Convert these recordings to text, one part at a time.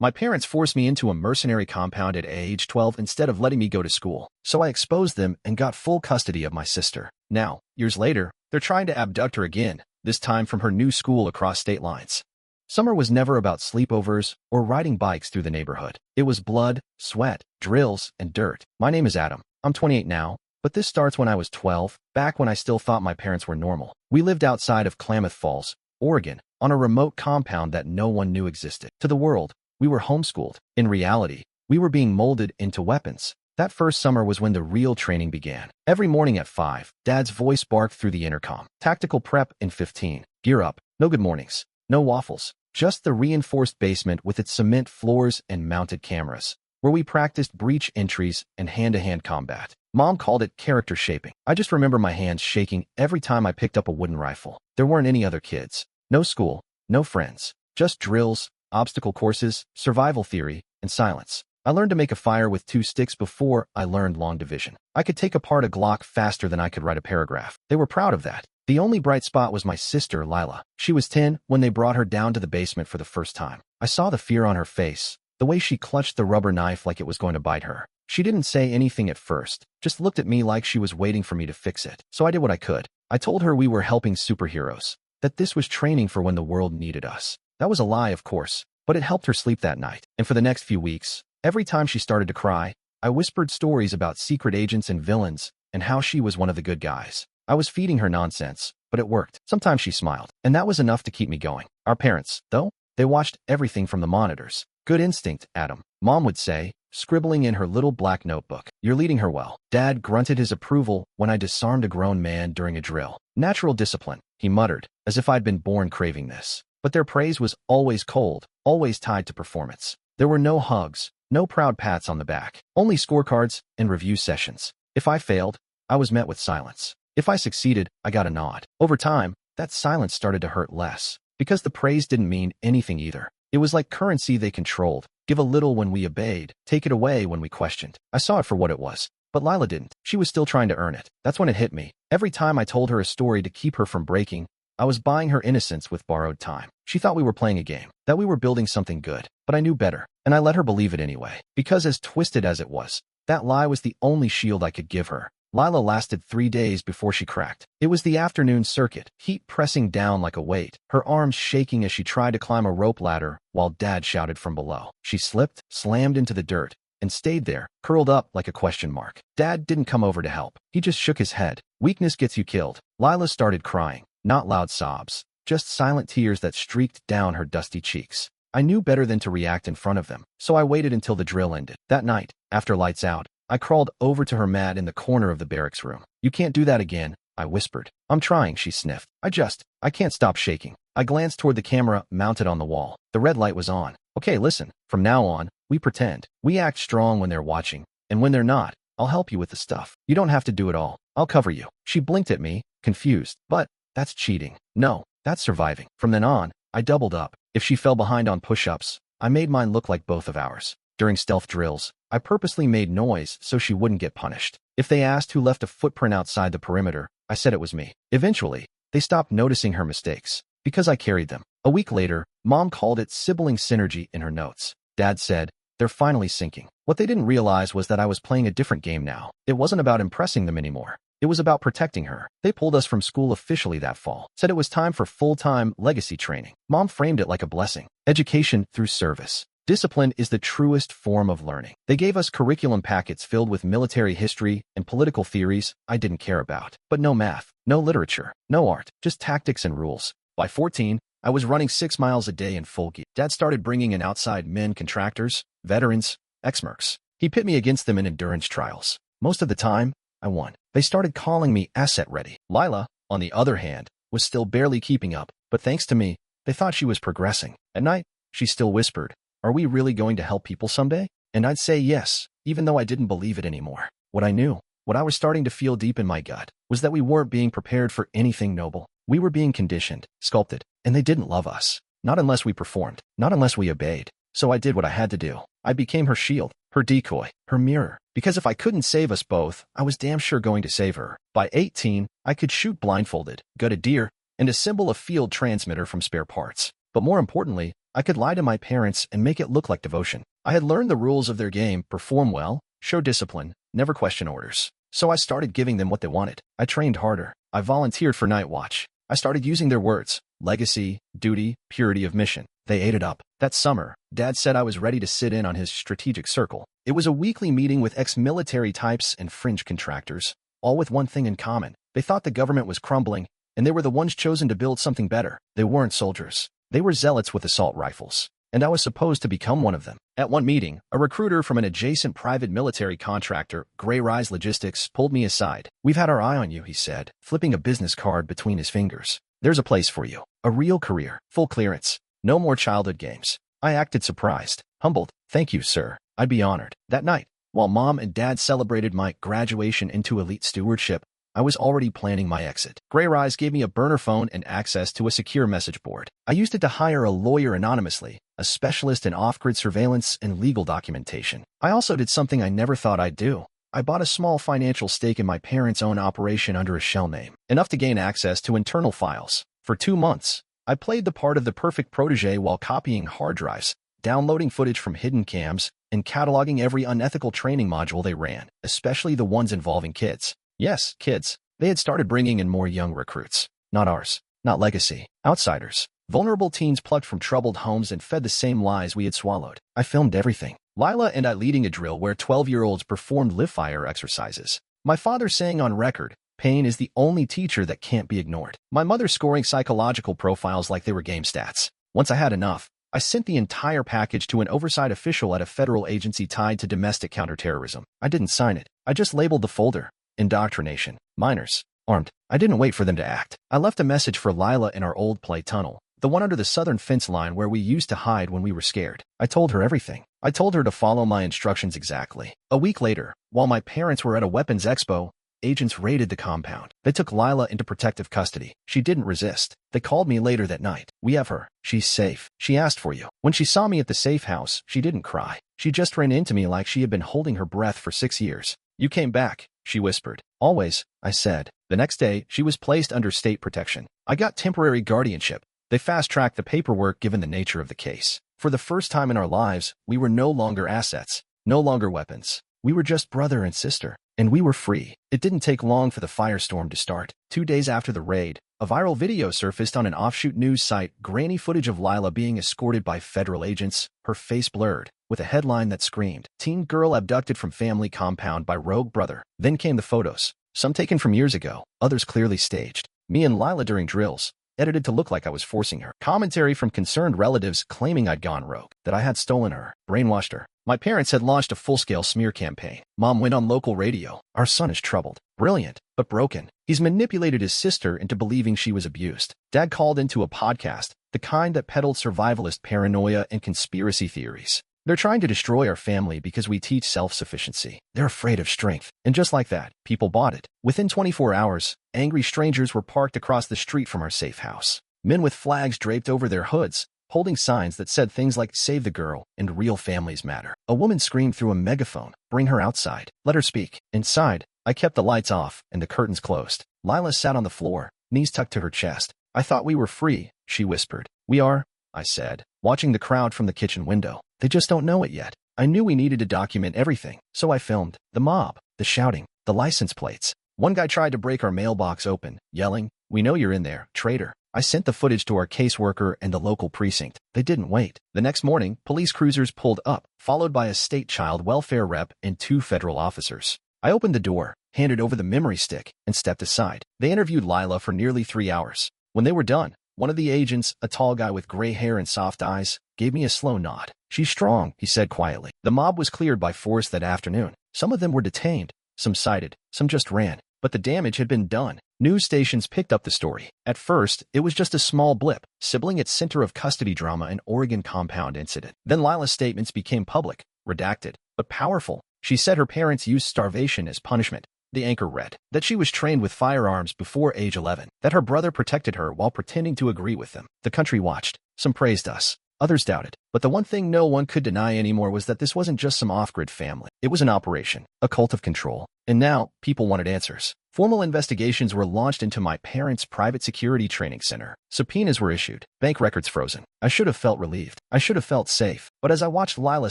My parents forced me into a mercenary compound at age 12 instead of letting me go to school, so I exposed them and got full custody of my sister. Now, years later, they're trying to abduct her again, this time from her new school across state lines. Summer was never about sleepovers or riding bikes through the neighborhood. It was blood, sweat, drills, and dirt. My name is Adam. I'm 28 now, but this starts when I was 12, back when I still thought my parents were normal. We lived outside of Klamath Falls, Oregon, on a remote compound that no one knew existed. To the world, we were homeschooled. In reality, we were being molded into weapons. That first summer was when the real training began. Every morning at 5, Dad's voice barked through the intercom. Tactical prep in 15. Gear up. No good mornings. No waffles. Just the reinforced basement with its cement floors and mounted cameras, where we practiced breach entries and hand-to-hand combat. Mom called it character shaping. I just remember my hands shaking every time I picked up a wooden rifle. There weren't any other kids. No school. No friends. Just drills, obstacle courses, survival theory, and silence. I learned to make a fire with 2 sticks before I learned long division. I could take apart a Glock faster than I could write a paragraph. They were proud of that. The only bright spot was my sister, Lila. She was 10 when they brought her down to the basement for the first time. I saw the fear on her face, the way she clutched the rubber knife like it was going to bite her. She didn't say anything at first, just looked at me like she was waiting for me to fix it. So I did what I could. I told her we were helping superheroes, that this was training for when the world needed us. That was a lie, of course, but it helped her sleep that night. And for the next few weeks, every time she started to cry, I whispered stories about secret agents and villains and how she was one of the good guys. I was feeding her nonsense, but it worked. Sometimes she smiled, and that was enough to keep me going. Our parents, though, they watched everything from the monitors. Good instinct, Adam, Mom would say, scribbling in her little black notebook. You're leading her well. Dad grunted his approval when I disarmed a grown man during a drill. Natural discipline, he muttered, as if I'd been born craving this. But their praise was always cold, always tied to performance. There were no hugs, no proud pats on the back, only scorecards and review sessions. If I failed, I was met with silence. If I succeeded, I got a nod. Over time, that silence started to hurt less, because the praise didn't mean anything either. It was like currency they controlled. Give a little when we obeyed, take it away when we questioned. I saw it for what it was, but Lila didn't. She was still trying to earn it. That's when it hit me. Every time I told her a story to keep her from breaking, I was buying her innocence with borrowed time. She thought we were playing a game, that we were building something good, but I knew better, and I let her believe it anyway. Because as twisted as it was, that lie was the only shield I could give her. Lila lasted 3 days before she cracked. It was the afternoon circuit, heat pressing down like a weight, her arms shaking as she tried to climb a rope ladder while Dad shouted from below. She slipped, slammed into the dirt, and stayed there, curled up like a question mark. Dad didn't come over to help. He just shook his head. Weakness gets you killed. Lila started crying, not loud sobs, just silent tears that streaked down her dusty cheeks. I knew better than to react in front of them, so I waited until the drill ended. That night, after lights out, I crawled over to her mat in the corner of the barracks room. You can't do that again, I whispered. I'm trying, she sniffed. I can't stop shaking. I glanced toward the camera mounted on the wall. The red light was on. Okay, listen, from now on, we pretend. We act strong when they're watching, and when they're not, I'll help you with the stuff. You don't have to do it all. I'll cover you. She blinked at me, confused. But that's cheating. No, that's surviving. From then on, I doubled up. If she fell behind on push-ups, I made mine look like both of ours. During stealth drills, I purposely made noise so she wouldn't get punished. If they asked who left a footprint outside the perimeter, I said it was me. Eventually, they stopped noticing her mistakes, because I carried them. A week later, Mom called it sibling synergy in her notes. Dad said, they're finally syncing. What they didn't realize was that I was playing a different game now. It wasn't about impressing them anymore. It was about protecting her. They pulled us from school officially that fall, said it was time for full-time legacy training. Mom framed it like a blessing. Education through service. Discipline is the truest form of learning. They gave us curriculum packets filled with military history and political theories I didn't care about. But no math, no literature, no art, just tactics and rules. By 14, I was running 6 miles a day in full gear. Dad started bringing in outside men, contractors, veterans, ex-mercs. He pit me against them in endurance trials. Most of the time, I won. They started calling me asset ready. Lila, on the other hand, was still barely keeping up, but thanks to me, they thought she was progressing. At night, she still whispered, are we really going to help people someday? And I'd say yes, even though I didn't believe it anymore. What I knew, what I was starting to feel deep in my gut, was that we weren't being prepared for anything noble. We were being conditioned, sculpted, and they didn't love us. Not unless we performed, not unless we obeyed. So I did what I had to do. I became her shield, her decoy, her mirror. Because if I couldn't save us both, I was damn sure going to save her. By 18, I could shoot blindfolded, gut a deer, and assemble a field transmitter from spare parts. But more importantly, I could lie to my parents and make it look like devotion. I had learned the rules of their game: perform well, show discipline, never question orders. So I started giving them what they wanted. I trained harder. I volunteered for night watch. I started using their words: legacy, duty, purity of mission. They ate it up. That summer, Dad said I was ready to sit in on his strategic circle. It was a weekly meeting with ex-military types and fringe contractors, all with one thing in common. They thought the government was crumbling, and they were the ones chosen to build something better. They weren't soldiers. They were zealots with assault rifles, and I was supposed to become one of them. At one meeting, a recruiter from an adjacent private military contractor, Gray Rise Logistics, pulled me aside. "We've had our eye on you," he said, flipping a business card between his fingers. "There's a place for you. A real career. Full clearance. No more childhood games." I acted surprised, humbled. "Thank you, sir. I'd be honored." That night, while Mom and Dad celebrated my graduation into elite stewardship, I was already planning my exit. Gray Rise gave me a burner phone and access to a secure message board. I used it to hire a lawyer anonymously, a specialist in off-grid surveillance and legal documentation. I also did something I never thought I'd do. I bought a small financial stake in my parents' own operation under a shell name, enough to gain access to internal files. For 2 months, I played the part of the perfect protege while copying hard drives, downloading footage from hidden cams, and cataloging every unethical training module they ran, especially the ones involving kids. Yes, kids. They had started bringing in more young recruits. Not ours. Not legacy. Outsiders. Vulnerable teens plucked from troubled homes and fed the same lies we had swallowed. I filmed everything. Lila and I leading a drill where 12-year-olds performed live-fire exercises. My father saying on record, "Pain is the only teacher that can't be ignored." My mother scoring psychological profiles like they were game stats. Once I had enough, I sent the entire package to an oversight official at a federal agency tied to domestic counterterrorism. I didn't sign it. I just labeled the folder: indoctrination. Minors. Armed. I didn't wait for them to act. I left a message for Lila in our old play tunnel, the one under the southern fence line where we used to hide when we were scared. I told her everything. I told her to follow my instructions exactly. A week later, while my parents were at a weapons expo, agents raided the compound. They took Lila into protective custody. She didn't resist. They called me later that night. "We have her. She's safe. She asked for you." When she saw me at the safe house, she didn't cry. She just ran into me like she had been holding her breath for 6 years. "You came back," she whispered. "Always," I said. The next day, she was placed under state protection. I got temporary guardianship. They fast-tracked the paperwork given the nature of the case. For the first time in our lives, we were no longer assets, no longer weapons. We were just brother and sister, and we were free. It didn't take long for the firestorm to start. 2 days after the raid, a viral video surfaced on an offshoot news site, grainy footage of Lila being escorted by federal agents, her face blurred, with a headline that screamed, "Teen girl abducted from family compound by rogue brother." Then came the photos, some taken from years ago, others clearly staged. Me and Lila during drills, edited to look like I was forcing her. Commentary from concerned relatives claiming I'd gone rogue, that I had stolen her, brainwashed her. My parents had launched a full-scale smear campaign. Mom went on local radio. "Our son is troubled. Brilliant, but broken. He's manipulated his sister into believing she was abused." Dad called into a podcast, the kind that peddled survivalist paranoia and conspiracy theories. "They're trying to destroy our family because we teach self-sufficiency. They're afraid of strength." And just like that, people bought it. Within 24 hours, angry strangers were parked across the street from our safe house. Men with flags draped over their hoods, holding signs that said things like "Save the girl" and "Real families matter." A woman screamed through a megaphone, "Bring her outside. Let her speak." Inside, I kept the lights off and the curtains closed. Lila sat on the floor, knees tucked to her chest. "I thought we were free," she whispered. "We are," I said, watching the crowd from the kitchen window. "They just don't know it yet." I knew we needed to document everything, so I filmed. The mob, the shouting, the license plates. One guy tried to break our mailbox open, yelling, "We know you're in there, traitor." I sent the footage to our caseworker and the local precinct. They didn't wait. The next morning, police cruisers pulled up, followed by a state child welfare rep and 2 federal officers. I opened the door, handed over the memory stick, and stepped aside. They interviewed Lila for nearly 3 hours. When they were done, one of the agents, a tall guy with gray hair and soft eyes, gave me a slow nod. "She's strong," he said quietly. The mob was cleared by force that afternoon. Some of them were detained, some cited, some just ran. But the damage had been done. News stations picked up the story. At first, it was just a small blip, sibling at center of custody drama and Oregon compound incident. Then Lila's statements became public, redacted, but powerful. She said her parents used starvation as punishment. The anchor read that she was trained with firearms before age 11, that her brother protected her while pretending to agree with them. The country watched. Some praised us. Others doubted. But the one thing no one could deny anymore was that this wasn't just some off-grid family. It was an operation, a cult of control. And now, people wanted answers. Formal investigations were launched into my parents' private security training center. Subpoenas were issued, bank records frozen. I should have felt relieved. I should have felt safe. But as I watched Lila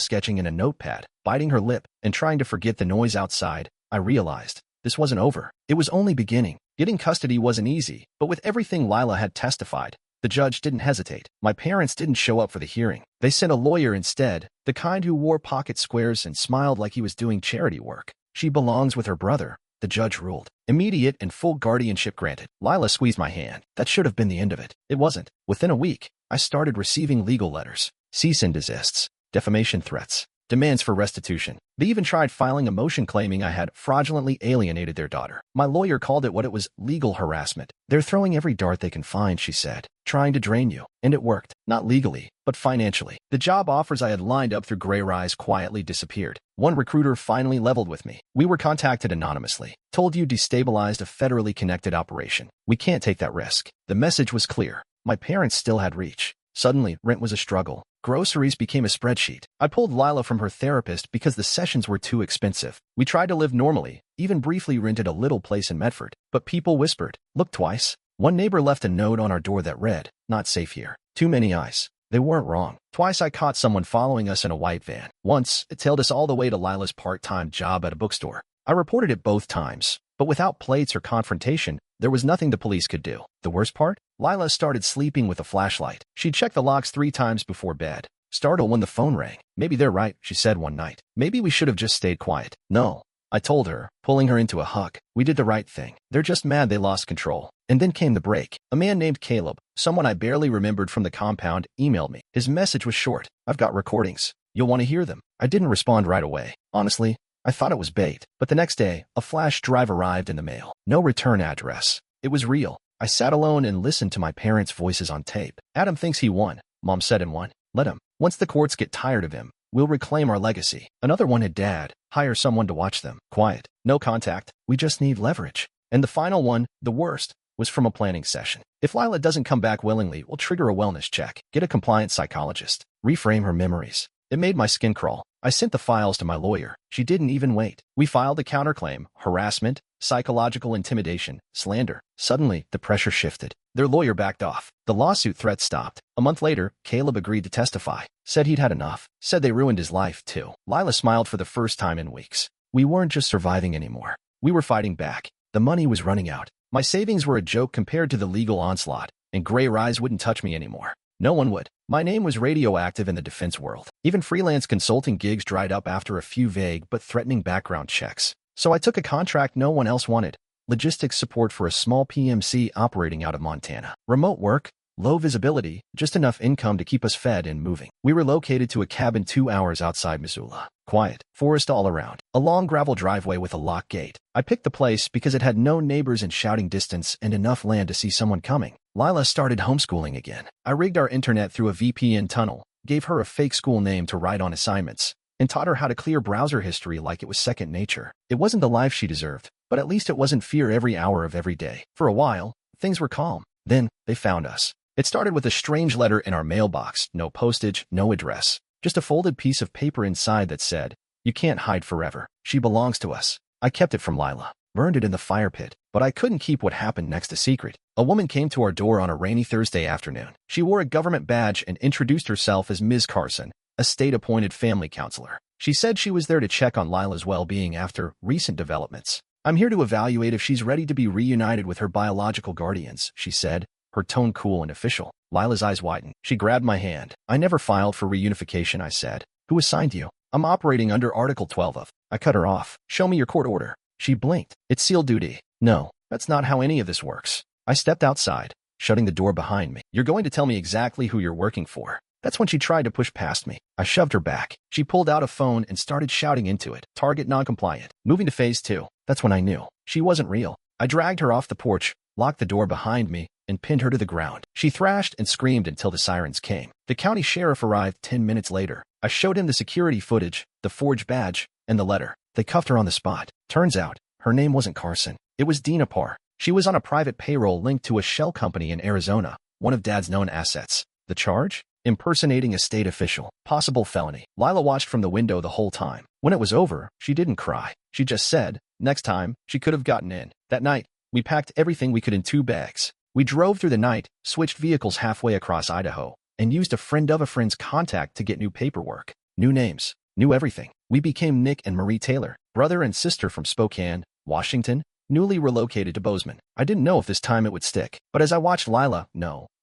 sketching in a notepad, biting her lip, and trying to forget the noise outside, I realized this wasn't over. It was only beginning. Getting custody wasn't easy, but with everything Lila had testified, the judge didn't hesitate. My parents didn't show up for the hearing. They sent a lawyer instead, the kind who wore pocket squares and smiled like he was doing charity work. She belongs with her brother, the judge ruled. Immediate and full guardianship granted. Lila squeezed my hand. That should have been the end of it. It wasn't. Within a week, I started receiving legal letters, cease and desists, defamation threats, demands for restitution. They even tried filing a motion claiming I had fraudulently alienated their daughter. My lawyer called it what it was, legal harassment. They're throwing every dart they can find, she said, trying to drain you. And it worked. Not legally, but financially. The job offers I had lined up through Gray Rise quietly disappeared. One recruiter finally leveled with me. We were contacted anonymously. Told you destabilized a federally connected operation. We can't take that risk. The message was clear. My parents still had reach. Suddenly, rent was a struggle. Groceries became a spreadsheet. I pulled Lila from her therapist because the sessions were too expensive. We tried to live normally, even briefly rented a little place in Medford. But people whispered, look twice. One neighbor left a note on our door that read, not safe here. Too many eyes. They weren't wrong. Twice I caught someone following us in a white van. Once, it tailed us all the way to Lila's part-time job at a bookstore. I reported it both times, but without plates or confrontation, there was nothing the police could do. The worst part? Lila started sleeping with a flashlight. She'd check the locks 3 times before bed. Startled when the phone rang. Maybe they're right, she said one night. Maybe we should have just stayed quiet. No, I told her, pulling her into a hug. We did the right thing. They're just mad they lost control. And then came the break. A man named Caleb, someone I barely remembered from the compound, emailed me. His message was short. I've got recordings. You'll want to hear them. I didn't respond right away. Honestly, I thought it was bait. But the next day, a flash drive arrived in the mail. No return address. It was real. I sat alone and listened to my parents' voices on tape. Adam thinks he won. Mom said in one. Let him. Once the courts get tired of him, we'll reclaim our legacy. Another one had Dad. Hire someone to watch them. Quiet. No contact. We just need leverage. And the final one, the worst, was from a planning session. If Lila doesn't come back willingly, we'll trigger a wellness check. Get a compliant psychologist. Reframe her memories. It made my skin crawl. I sent the files to my lawyer. She didn't even wait. We filed a counterclaim, harassment, psychological intimidation, slander. Suddenly, the pressure shifted. Their lawyer backed off. The lawsuit threat stopped. A month later, Caleb agreed to testify. Said he'd had enough. Said they ruined his life, too. Lila smiled for the first time in weeks. We weren't just surviving anymore. We were fighting back. The money was running out. My savings were a joke compared to the legal onslaught, and Gray Rise wouldn't touch me anymore. No one would. My name was radioactive in the defense world. Even freelance consulting gigs dried up after a few vague but threatening background checks. So I took a contract no one else wanted. Logistics support for a small PMC operating out of Montana. Remote work, low visibility, just enough income to keep us fed and moving. We relocated to a cabin 2 hours outside Missoula. Quiet, forest all around, a long gravel driveway with a locked gate. I picked the place because it had no neighbors in shouting distance and enough land to see someone coming. Lila started homeschooling again. I rigged our internet through a VPN tunnel, gave her a fake school name to write on assignments, and taught her how to clear browser history like it was second nature. It wasn't the life she deserved, but at least it wasn't fear every hour of every day. For a while, things were calm. Then, they found us. It started with a strange letter in our mailbox, no postage, no address. Just a folded piece of paper inside that said, "You can't hide forever. She belongs to us." I kept it from Lila, burned it in the fire pit, but I couldn't keep what happened next a secret. A woman came to our door on a rainy Thursday afternoon. She wore a government badge and introduced herself as Ms. Carson, a state-appointed family counselor. She said she was there to check on Lila's well-being after recent developments. "I'm here to evaluate if she's ready to be reunited with her biological guardians," she said, her tone cool and official. Lila's eyes widened. She grabbed my hand. "I never filed for reunification," I said. "Who assigned you?" "I'm operating under Article 12 of..." I cut her off. "Show me your court order." She blinked. "It's seal duty." "No, that's not how any of this works." I stepped outside, shutting the door behind me. "You're going to tell me exactly who you're working for." That's when she tried to push past me. I shoved her back. She pulled out a phone and started shouting into it. "Target non-compliant. Moving to phase 2. That's when I knew she wasn't real. I dragged her off the porch, locked the door behind me, and pinned her to the ground. She thrashed and screamed until the sirens came. The county sheriff arrived 10 minutes later. I showed him the security footage, the forged badge, and the letter. They cuffed her on the spot. Turns out, her name wasn't Carson. It was Dina Parr. She was on a private payroll linked to a shell company in Arizona, one of Dad's known assets. The charge? Impersonating a state official. Possible felony. Lila watched from the window the whole time. When it was over, she didn't cry. She just said, Next time, she could have gotten in. That night, we packed everything we could in 2 bags. We drove through the night, switched vehicles halfway across Idaho, and used a friend of a friend's contact to get new paperwork, new names, new everything. We became Nick and Marie Taylor, brother and sister from Spokane, Washington, newly relocated to Bozeman. I didn't know if this time it would stick, but as I watched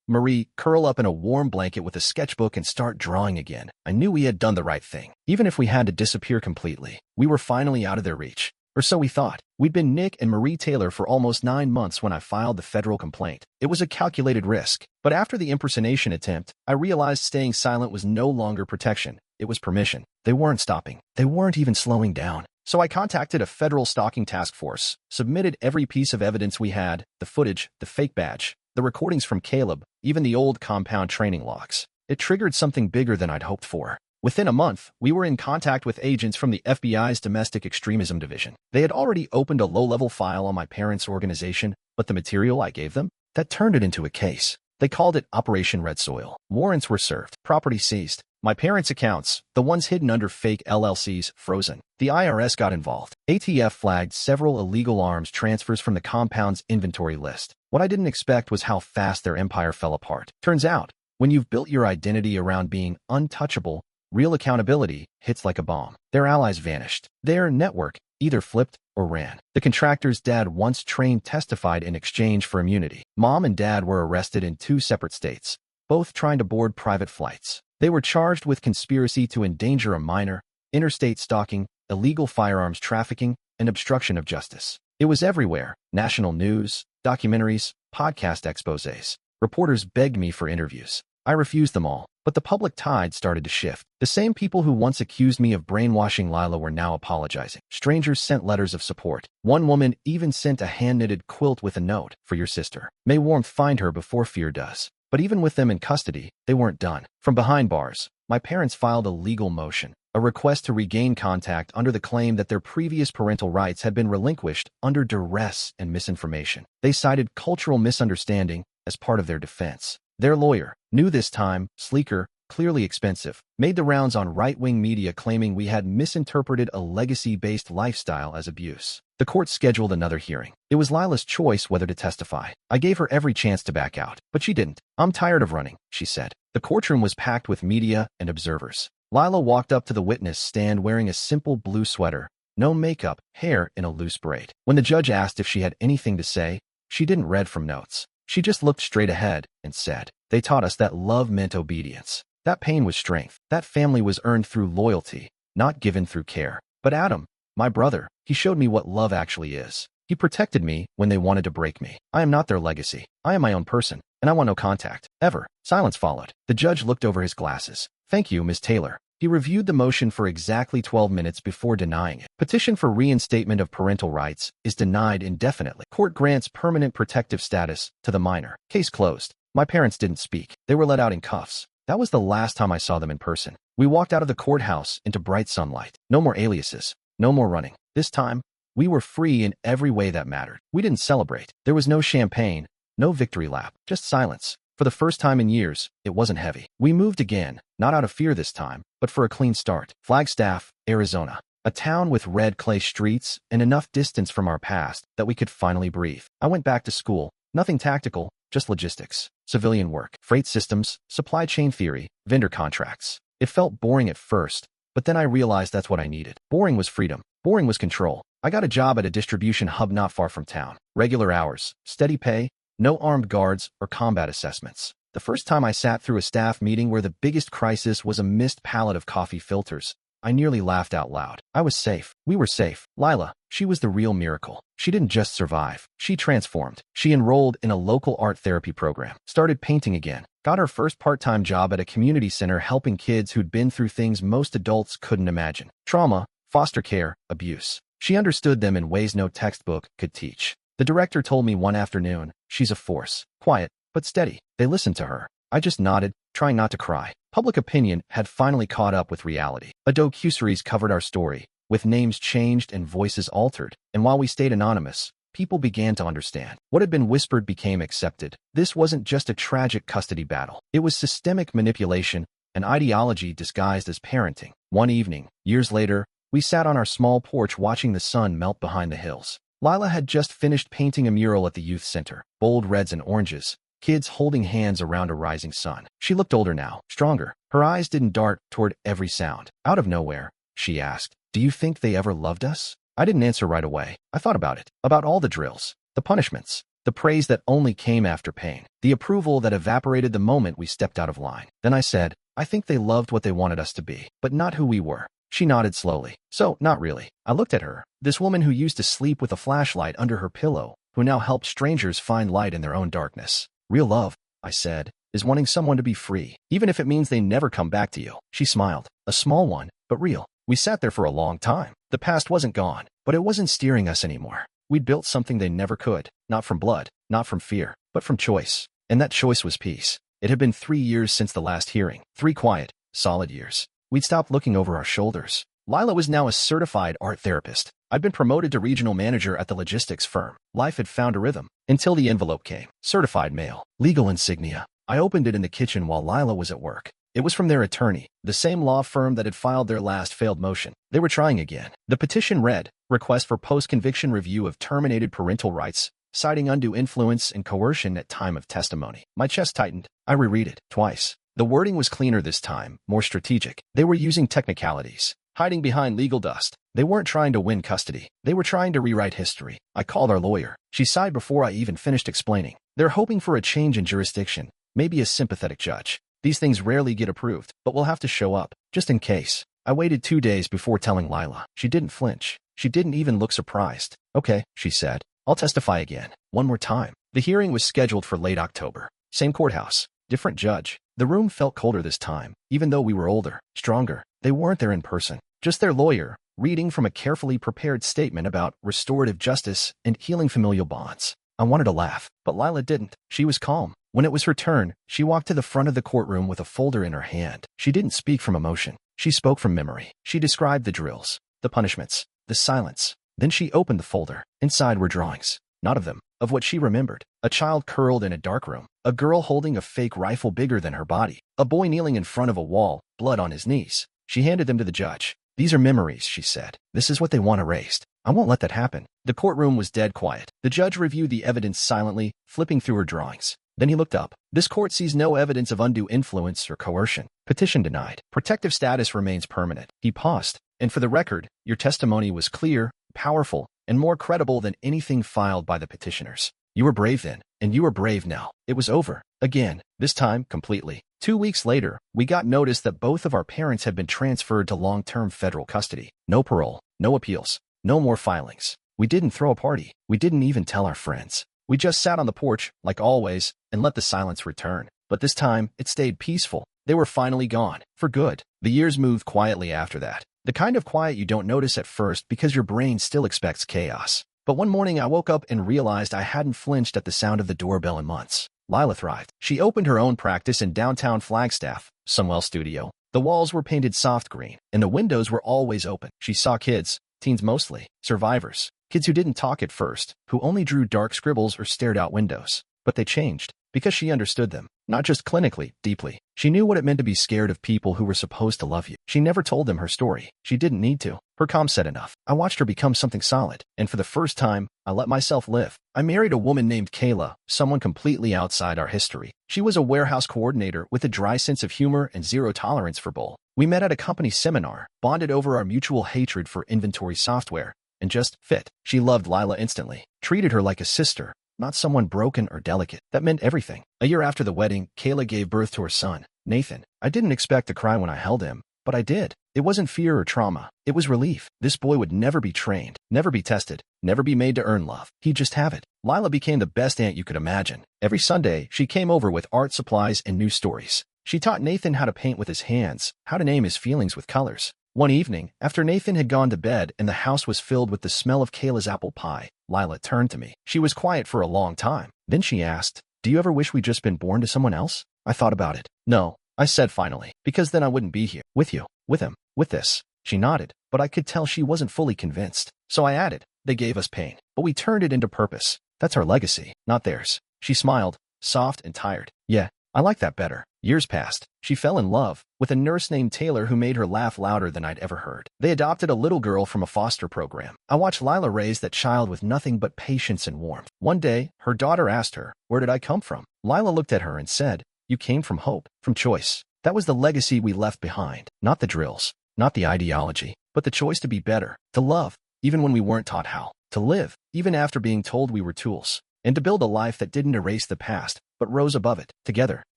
Marie, curl up in a warm blanket with a sketchbook and start drawing again, I knew we had done the right thing. Even if we had to disappear completely, we were finally out of their reach. Or so we thought. We'd been Nick and Marie Taylor for almost 9 months when I filed the federal complaint. It was a calculated risk. But after the impersonation attempt, I realized staying silent was no longer protection. It was permission. They weren't stopping. They weren't even slowing down. So I contacted a federal stalking task force, submitted every piece of evidence we had, the footage, the fake badge, the recordings from Caleb, even the old compound training logs. It triggered something bigger than I'd hoped for. Within a month, we were in contact with agents from the FBI's Domestic Extremism Division. They had already opened a low-level file on my parents' organization, but the material I gave them, that turned it into a case. They called it Operation Red Soil. Warrants were served, property seized. My parents' accounts, the ones hidden under fake LLCs, frozen. The IRS got involved. ATF flagged several illegal arms transfers from the compound's inventory list. What I didn't expect was how fast their empire fell apart. Turns out, when you've built your identity around being untouchable, real accountability hits like a bomb. Their allies vanished. Their network either flipped or ran. The contractor's dad, once trained, testified in exchange for immunity. Mom and dad were arrested in 2 separate states, both trying to board private flights. They were charged with conspiracy to endanger a minor, interstate stalking, illegal firearms trafficking, and obstruction of justice. It was everywhere. National news, documentaries, podcast exposés. Reporters begged me for interviews. I refused them all, but the public tide started to shift. The same people who once accused me of brainwashing Lila were now apologizing. Strangers sent letters of support. One woman even sent a hand-knitted quilt with a note, "For your sister. May warmth find her before fear does." But even with them in custody, they weren't done. From behind bars, my parents filed a legal motion, a request to regain contact under the claim that their previous parental rights had been relinquished under duress and misinformation. They cited cultural misunderstanding as part of their defense. Their lawyer, new this time, sleeker, clearly expensive, made the rounds on right-wing media claiming we had misinterpreted a legacy-based lifestyle as abuse. The court scheduled another hearing. It was Lila's choice whether to testify. I gave her every chance to back out, but she didn't. "I'm tired of running," she said. The courtroom was packed with media and observers. Lila walked up to the witness stand wearing a simple blue sweater, no makeup, hair in a loose braid. When the judge asked if she had anything to say, she didn't read from notes. She just looked straight ahead and said, "They taught us that love meant obedience. That pain was strength. That family was earned through loyalty, not given through care. But Adam, my brother, he showed me what love actually is. He protected me when they wanted to break me. I am not their legacy. I am my own person, and I want no contact, ever." Silence followed. The judge looked over his glasses. "Thank you, Ms. Taylor." He reviewed the motion for exactly 12 minutes before denying it. Petition for reinstatement of parental rights is denied indefinitely. Court grants permanent protective status to the minor. Case closed. My parents didn't speak. They were let out in cuffs. That was the last time I saw them in person. We walked out of the courthouse into bright sunlight. No more aliases. No more running. This time, we were free in every way that mattered. We didn't celebrate. There was no champagne, no victory lap, just silence. For the first time in years, it wasn't heavy. We moved again, not out of fear this time, but for a clean start. Flagstaff, Arizona. A town with red clay streets and enough distance from our past that we could finally breathe. I went back to school. Nothing tactical, just logistics, civilian work, freight systems, supply chain theory, vendor contracts. It felt boring at first, but then I realized that's what I needed. Boring was freedom. Boring was control. I got a job at a distribution hub not far from town. Regular hours, steady pay, no armed guards or combat assessments. The first time I sat through a staff meeting where the biggest crisis was a missed pallet of coffee filters, I nearly laughed out loud. I was safe. We were safe. Lila, she was the real miracle. She didn't just survive. She transformed. She enrolled in a local art therapy program, started painting again, got her first part-time job at a community center helping kids who'd been through things most adults couldn't imagine. Trauma, foster care, abuse. She understood them in ways no textbook could teach. The director told me one afternoon, "She's a force. Quiet, but steady." They listened to her. I just nodded, trying not to cry. Public opinion had finally caught up with reality. A docuseries covered our story, with names changed and voices altered, and while we stayed anonymous, people began to understand. What had been whispered became accepted. This wasn't just a tragic custody battle. It was systemic manipulation, an ideology disguised as parenting. One evening, years later, We sat on our small porch watching the sun melt behind the hills. Lila had just finished painting a mural at the youth center, bold reds and oranges, kids holding hands around a rising sun. She looked older now, stronger. Her eyes didn't dart toward every sound. Out of nowhere, she asked, "Do you think they ever loved us?" I didn't answer right away. I thought about it, about all the drills, the punishments, the praise that only came after pain, the approval that evaporated the moment we stepped out of line. Then I said, "I think they loved what they wanted us to be, but not who we were." She nodded slowly. "So, not really." I looked at her, this woman who used to sleep with a flashlight under her pillow, who now helped strangers find light in their own darkness. "Real love," I said, "is wanting someone to be free, even if it means they never come back to you." She smiled, a small one, but real. We sat there for a long time. The past wasn't gone, but it wasn't steering us anymore. We'd built something they never could, not from blood, not from fear, but from choice. And that choice was peace. It had been 3 years since the last hearing, 3 quiet, solid years. We'd stopped looking over our shoulders. Lila was now a certified art therapist. I'd been promoted to regional manager at the logistics firm. Life had found a rhythm, until the envelope came. Certified mail, legal insignia. I opened it in the kitchen while Lila was at work. It was from their attorney, the same law firm that had filed their last failed motion. They were trying again. The petition read, "Request for post-conviction review of terminated parental rights, citing undue influence and coercion at time of testimony." My chest tightened. I reread it twice. The wording was cleaner this time, more strategic. They were using technicalities, hiding behind legal dust. They weren't trying to win custody. They were trying to rewrite history. I called our lawyer. She sighed before I even finished explaining. "They're hoping for a change in jurisdiction, maybe a sympathetic judge. These things rarely get approved, but we'll have to show up, just in case." I waited 2 days before telling Lila. She didn't flinch. She didn't even look surprised. "Okay," she said. "I'll testify again. One more time." The hearing was scheduled for late October. Same courthouse, different judge. The room felt colder this time, even though we were older, stronger. They weren't there in person, just their lawyer, reading from a carefully prepared statement about restorative justice and healing familial bonds. I wanted to laugh, but Lila didn't. She was calm. When it was her turn, she walked to the front of the courtroom with a folder in her hand. She didn't speak from emotion. She spoke from memory. She described the drills, the punishments, the silence. Then she opened the folder. Inside were drawings. Not of them, of what she remembered. A child curled in a dark room. A girl holding a fake rifle bigger than her body. A boy kneeling in front of a wall, blood on his knees. She handed them to the judge. "These are memories," she said. "This is what they want erased. I won't let that happen." The courtroom was dead quiet. The judge reviewed the evidence silently, flipping through her drawings. Then he looked up. "This court sees no evidence of undue influence or coercion. Petition denied. Protective status remains permanent." He paused. "And for the record, your testimony was clear, powerful, and more credible than anything filed by the petitioners. You were brave then, and you are brave now." It was over. Again, this time completely. 2 weeks later, we got notice that both of our parents had been transferred to long-term federal custody. No parole, no appeals, no more filings. We didn't throw a party. We didn't even tell our friends. We just sat on the porch, like always, and let the silence return. But this time, it stayed peaceful. They were finally gone, for good. The years moved quietly after that. The kind of quiet you don't notice at first because your brain still expects chaos. But one morning I woke up and realized I hadn't flinched at the sound of the doorbell in months. Lila thrived. She opened her own practice in downtown Flagstaff, Sunwell Studio. The walls were painted soft green, and the windows were always open. She saw kids, teens mostly, survivors, kids who didn't talk at first, who only drew dark scribbles or stared out windows. But they changed, because she understood them, not just clinically, deeply. She knew what it meant to be scared of people who were supposed to love you. She never told them her story. She didn't need to. Her calm said enough. I watched her become something solid, and for the first time, I let myself live. I married a woman named Kayla, someone completely outside our history. She was a warehouse coordinator with a dry sense of humor and zero tolerance for bull. We met at a company seminar, bonded over our mutual hatred for inventory software, and just fit. She loved Lila instantly, treated her like a sister, not someone broken or delicate. That meant everything. A year after the wedding, Kayla gave birth to her son, Nathan. I didn't expect to cry when I held him, but I did. It wasn't fear or trauma. It was relief. This boy would never be trained, never be tested, never be made to earn love. He'd just have it. Lila became the best aunt you could imagine. Every Sunday, she came over with art supplies and new stories. She taught Nathan how to paint with his hands, how to name his feelings with colors. One evening, after Nathan had gone to bed and the house was filled with the smell of Kayla's apple pie, Lila turned to me. She was quiet for a long time. Then she asked, "Do you ever wish we'd just been born to someone else?" I thought about it. "No," I said finally, "because then I wouldn't be here, with you, with him, with this." She nodded, but I could tell she wasn't fully convinced. So I added, "They gave us pain, but we turned it into purpose. That's our legacy, not theirs." She smiled, soft and tired. "Yeah, I like that better. Years passed. She fell in love with a nurse named Taylor who made her laugh louder than I'd ever heard. They adopted a little girl from a foster program. I watched Lila raise that child with nothing but patience and warmth. One day, her daughter asked her, "Where did I come from?" Lila looked at her and said, "You came from hope, from choice." That was the legacy we left behind. Not the drills, not the ideology, but the choice to be better, to love, even when we weren't taught how, to live, even after being told we were tools, and to build a life that didn't erase the past, but rose above it, together,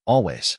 always.